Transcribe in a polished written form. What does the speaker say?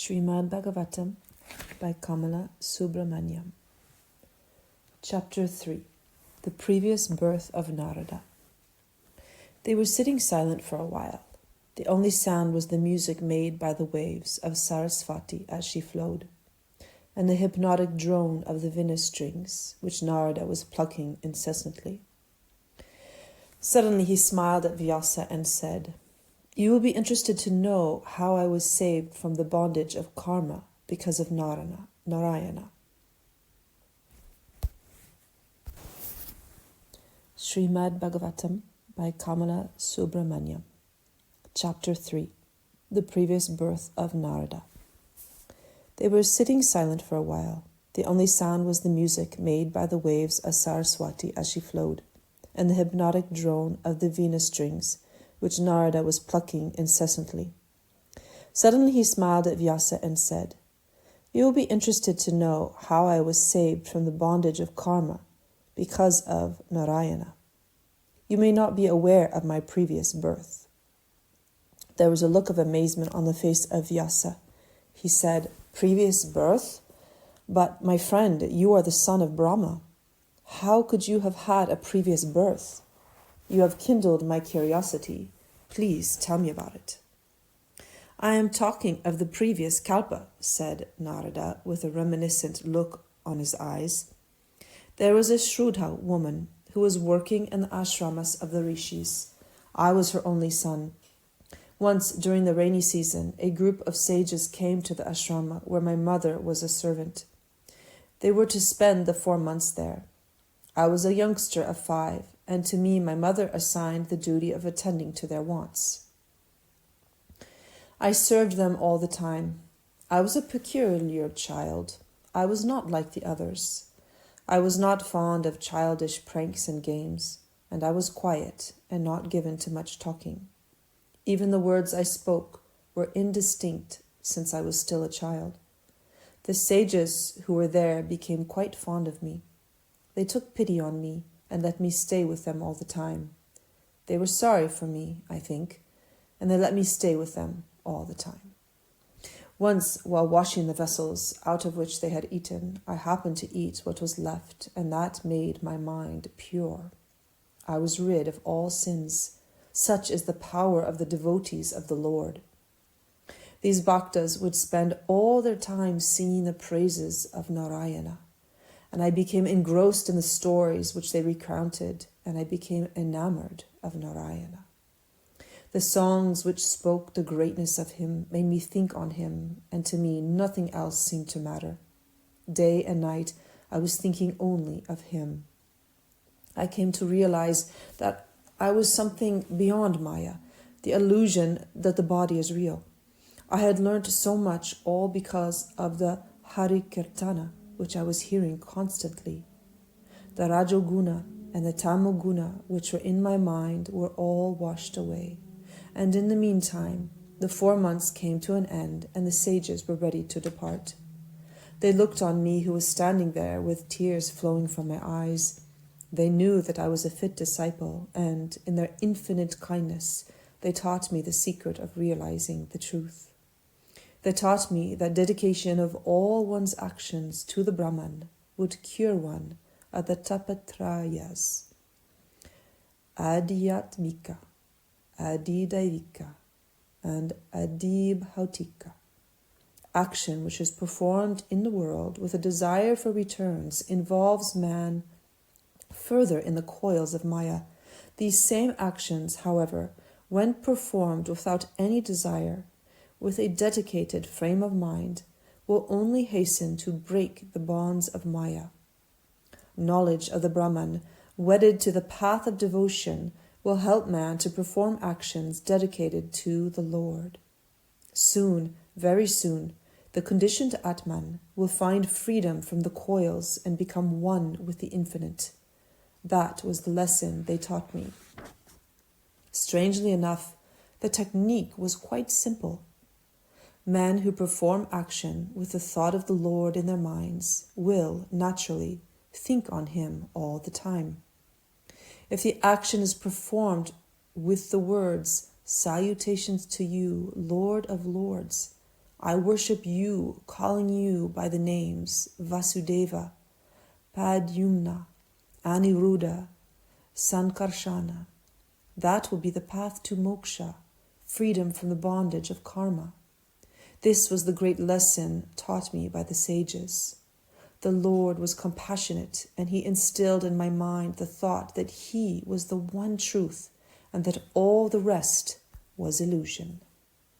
Srimad Bhagavatam by Kamala Subramaniam. Chapter 3. The Previous Birth of Narada. They were sitting silent for a while. The only sound was the music made by the waves of Sarasvati as she flowed, and the hypnotic drone of the Vina strings, which Narada was plucking incessantly. Suddenly he smiled at Vyasa and said, "You will be interested to know how I was saved from the bondage of karma because of Narayana." Srimad Bhagavatam by Kamala Subramaniam. Chapter 3. The Previous Birth of Narada. They were sitting silent for a while. The only sound was the music made by the waves of Saraswati as she flowed, and the hypnotic drone of the Vina strings, which Narada was plucking incessantly. Suddenly he smiled at Vyasa and said, "You will be interested to know how I was saved from the bondage of karma because of Narayana. You may not be aware of my previous birth." There was a look of amazement on the face of Vyasa. He said, "Previous birth? But, my friend, you are the son of Brahma. How could you have had a previous birth? You have kindled my curiosity. Please tell me about it." "I am talking of the previous kalpa," said Narada, with a reminiscent look on his eyes. "There was a Shrudha woman who was working in the ashramas of the rishis. I was her only son. Once, during the rainy season, a group of sages came to the ashrama where my mother was a servant. They were to spend the 4 months there. I was a youngster of 5, and to me my mother assigned the duty of attending to their wants. I served them all the time. I was a peculiar child. I was not like the others. I was not fond of childish pranks and games, and I was quiet and not given to much talking. Even the words I spoke were indistinct since I was still a child. The sages who were there became quite fond of me. They took pity on me and let me stay with them all the time. They were sorry for me, I think, and they let me stay with them all the time. Once, while washing the vessels out of which they had eaten, I happened to eat what was left, and that made my mind pure. I was rid of all sins. Such is the power of the devotees of the Lord. These bhaktas would spend all their time singing the praises of Narayana, and I became engrossed in the stories which they recounted, and I became enamored of Narayana. The songs which spoke the greatness of him made me think on him, and to me nothing else seemed to matter. Day and night I was thinking only of him. I came to realize that I was something beyond Maya, the illusion that the body is real. I had learnt so much all because of the Hari Kirtana, which I was hearing constantly. The Rajoguna and the Tamoguna, which were in my mind, were all washed away. And in the meantime, the 4 months came to an end, and the sages were ready to depart. They looked on me who was standing there with tears flowing from my eyes. They knew that I was a fit disciple, and in their infinite kindness, they taught me the secret of realizing the truth. They taught me that dedication of all one's actions to the Brahman would cure one of the tapatrayas: adhyatmika, adidaivika, and adibhautika. Action which is performed in the world with a desire for returns involves man further in the coils of Maya. These same actions, however, when performed without any desire, with a dedicated frame of mind, will only hasten to break the bonds of Maya. Knowledge of the Brahman, wedded to the path of devotion, will help man to perform actions dedicated to the Lord. Soon, very soon, the conditioned Atman will find freedom from the coils and become one with the infinite. That was the lesson they taught me. Strangely enough, the technique was quite simple. Men who perform action with the thought of the Lord in their minds will, naturally, think on him all the time. If the action is performed with the words, "Salutations to you, Lord of Lords," I worship you, calling you by the names Vasudeva, Padyumna, Aniruddha, Sankarshana. That will be the path to moksha, freedom from the bondage of karma. This was the great lesson taught me by the sages. The Lord was compassionate, and he instilled in my mind the thought that he was the one truth and that all the rest was illusion.